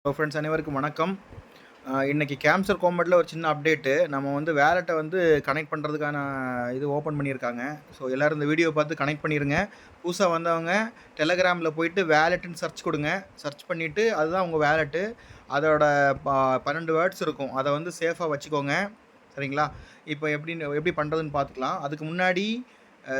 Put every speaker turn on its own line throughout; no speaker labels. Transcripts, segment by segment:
Hello friends, அனைவருக்கும் வணக்கம். இன்றைக்கி கேம்சர் கோம்பட்டில் ஒரு சின்ன அப்டேட்டு. நம்ம வந்து வேலெட்டை வந்து கனெக்ட் பண்ணுறதுக்கான இது ஓப்பன் பண்ணியிருக்காங்க. ஸோ எல்லோரும் இந்த வீடியோ பார்த்து கனெக்ட் பண்ணிடுங்க. புதுசாக வந்தவங்க டெலகிராமில் போயிட்டு வேலெட்டுன்னு சர்ச் கொடுங்க. சர்ச் பண்ணிவிட்டு அதுதான் உங்கள் வேலெட்டு. அதோட 12 வேர்ட்ஸ் இருக்கும். அதை வந்து சேஃபாக வச்சுக்கோங்க. சரிங்களா? இப்போ எப்படி பண்ணுறதுன்னு பார்த்துக்கலாம். அதுக்கு முன்னாடி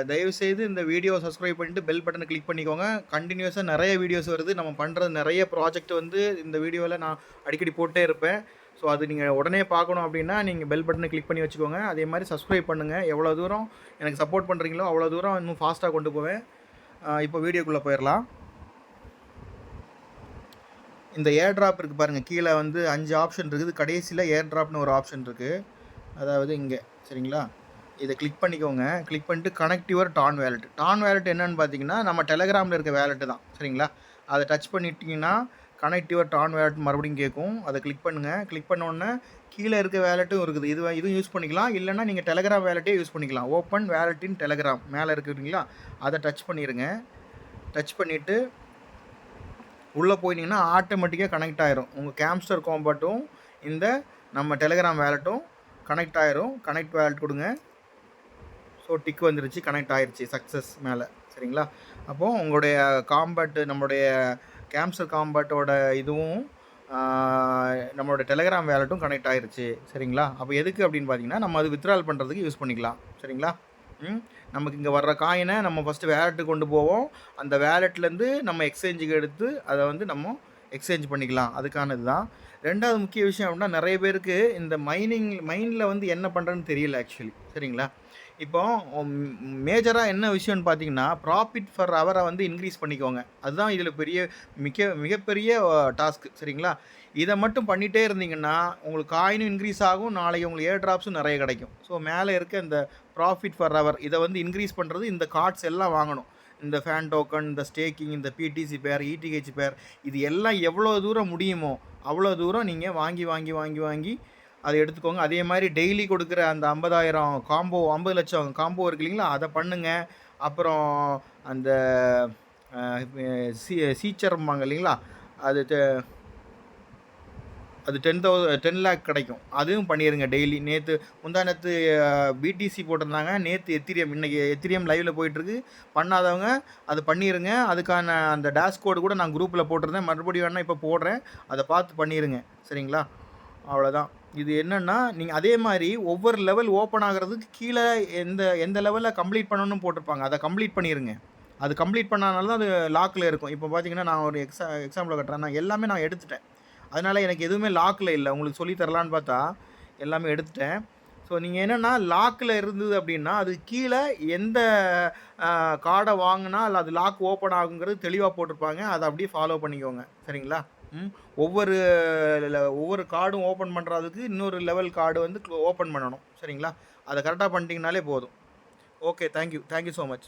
தயவுசெய்து இந்த வீடியோ சப்ஸ்கிரைப் பண்ணிட்டு பெல் பட்டனை கிளிக் பண்ணிக்கோங்க. கண்டினியூஸாக நிறைய வீடியோஸ் வருது. நம்ம பண்ணுறது நிறைய ப்ராஜெக்ட் வந்து இந்த வீடியோவில் நான் அடிக்கடி போட்டே இருப்பேன். ஸோ அது நீங்கள் உடனே பார்க்கணும் அப்படின்னா நீங்கள் பெல் பட்டனை கிளிக் பண்ணி வச்சுக்கோங்க. அதே மாதிரி சப்ஸ்கிரைப் பண்ணுங்கள். எவ்வளோ தூரம் எனக்கு சப்போர்ட் பண்ணுறீங்களோ அவ்வளோ தூரம் இன்னும் ஃபாஸ்ட்டாக கொண்டு போவேன். இப்போ வீடியோக்குள்ளே போயிடலாம். இந்த ஏர் ட்ராப் இருக்குது பாருங்கள். கீழே வந்து 5 ஆப்ஷன் இருக்குது. கடைசியில் ஏர் ட்ராப்னு ஒரு ஆப்ஷன் இருக்குது. அதாவது இங்கே சரிங்களா? இதை கிளிக் பண்ணிக்கோங்க. கிளிக் பண்ணிட்டு connect your TON wallet. TON wallet என்னென்னு பார்த்தீங்கன்னா நம்ம டெலகிராமில் இருக்க வேலெட்டு தான். சரிங்களா? அதை டச் பண்ணிட்டீங்கன்னா கனெக்ட் யுவர் டான் வேலெட் மறுபடியும் கேட்கும். அதை கிளிக் பண்ணுங்கள். கிளிக் பண்ணோன்னே கீழே இருக்க வேலெட்டும் இருக்குது. இதுவும் யூஸ் பண்ணிக்கலாம். இல்லைனா நீங்கள் டெலகிராம் வேலெட்டே யூஸ் பண்ணிக்கலாம். ஓப்பன் வேலெட் இன் டெலகிராம் மேலே இருக்குதுங்களா, அதை டச் பண்ணிடுங்க. டச் பண்ணிவிட்டு உள்ளே போயிட்டீங்கன்னா ஆட்டோமேட்டிக்காக கனெக்ட் ஆகிரும். உங்கள் கேம்ஸ்டர் கோம்பட்டும் இந்த நம்ம டெலகிராம் வேலெட்டும் கனெக்ட் ஆகிரும். கனெக்ட் வேலெட் கொடுங்க. ஸோ டிக் வந்துருச்சு, கனெக்ட் ஆகிருச்சு சக்ஸஸ் மேலே. சரிங்களா? அப்போது உங்களுடைய காம்பேட்டு நம்மளுடைய கேம்சர் காம்பேட்டோட இதுவும் நம்மளோட டெலகிராம் வேலெட்டும் கனெக்ட் ஆகிருச்சு. சரிங்களா? அப்போ எதுக்கு அப்படின்னு பார்த்தீங்கன்னா நம்ம அது வித்ட்ரால் பண்ணுறதுக்கு யூஸ் பண்ணிக்கலாம். சரிங்களா? நமக்கு இங்கே வர்ற காயினை நம்ம ஃபஸ்ட்டு வேலெட்டுக்கு கொண்டு போவோம். அந்த வேலெட்லேருந்து நம்ம எக்ஸ்சேஞ்சுக்கு எடுத்து அதை வந்து நம்ம எக்ஸ்சேஞ்ச் பண்ணிக்கலாம். அதுக்கானது தான். ரெண்டாவது முக்கிய விஷயம் அப்படின்னா நிறைய பேருக்கு இந்த மைனில் வந்து என்ன பண்ணுறதுன்னு தெரியல ஆக்சுவலி. சரிங்களா? இப்போ மேஜராக என்ன விஷயம்னு பார்த்தீங்கன்னா ப்ராஃபிட் ஃபர் ஹவரை வந்து இன்க்ரீஸ் பண்ணிக்கோங்க. அதுதான் இதில் மிகப்பெரிய டாஸ்க்கு. சரிங்களா? இதை மட்டும் பண்ணிகிட்டே இருந்தீங்கன்னா உங்களுக்கு காயினும் இன்க்ரீஸ் ஆகும். நாளைக்கு உங்களுக்கு ஏர் ட்ராப்ஸும் நிறைய கிடைக்கும். ஸோ மேலே இருக்க இந்த ப்ராஃபிட் ஃபர் ஹவர் இதை வந்து இன்க்ரீஸ் பண்ணுறது இந்த கார்ட்ஸ் எல்லாம் வாங்கணும். இந்த ஃபேன் டோக்கன், இந்த ஸ்டேக்கிங், இந்த பிடிசி பேர், இடிஹெச் பேர், இது எல்லாம் எவ்வளோ தூரம் முடியுமோ அவ்வளோ தூரம் நீங்கள் வாங்கி அதை எடுத்துக்கோங்க. அதே மாதிரி டெய்லி கொடுக்குற அந்த 50,000 காம்போ, 50 லட்சம் காம்போ இருக்குது இல்லைங்களா, அதை பண்ணுங்கள். அப்புறம் அந்த சீச்சர்ம்பாங்க இல்லைங்களா, அது 10 லேக் கிடைக்கும். அதுவும் பண்ணிடுங்க டெய்லி. முந்தானத்து பிடிசி போட்டிருந்தாங்க. நேற்று எத்திரியம், இன்றைக்கி எத்திரியம் லைவில் போயிட்டுருக்கு. பண்ணாதவங்க அது பண்ணிடுங்க. அதுக்கான அந்த டேஷ்கோடு கூட நான் குரூப்பில் போட்டிருந்தேன். மறுபடியும் வேணால் இப்போ போடுறேன். அதை பார்த்து பண்ணிடுங்க. சரிங்களா? அவ்வளோதான். இது என்னென்னா நீங்கள் அதே மாதிரி ஒவ்வொரு லெவல் ஓப்பன் ஆகிறதுக்கு கீழே எந்த லெவலில் கம்ப்ளீட் பண்ணணும்னு போட்டிருப்பாங்க. அதை கம்ப்ளீட் பண்ணிடுங்க. அது கம்ப்ளீட் பண்ணனால தான் அது லாக்கில் இருக்கும். இப்போ பார்த்தீங்கன்னா நான் ஒரு எக்ஸாம்பிள் கட்டுறேன். நான் எல்லாமே நான் எடுத்துட்டேன். அதனால் எனக்கு எதுவுமே லாக்கில் இல்லை. உங்களுக்கு சொல்லித்தரலான்னு பார்த்தா எல்லாமே எடுத்துட்டேன். ஸோ நீங்கள் என்னென்னா லாக்கில் இருந்தது அப்படின்னா அது கீழே எந்த கார்டை வாங்கினா இல்லை அது லாக் ஓப்பன் ஆகுங்கிறது தெளிவாக போட்டிருப்பாங்க. அதை அப்படியே ஃபாலோ பண்ணிக்கோங்க. சரிங்களா? ஒவ்வொரு கார்டும் ஓப்பன் பண்ணுறதுக்கு இன்னொரு லெவல் கார்டு வந்து ஓப்பன் பண்ணணும். சரிங்களா? அதை கரெக்டாக பண்ணிட்டீங்கனாலே போதும். Okay, thank you so much.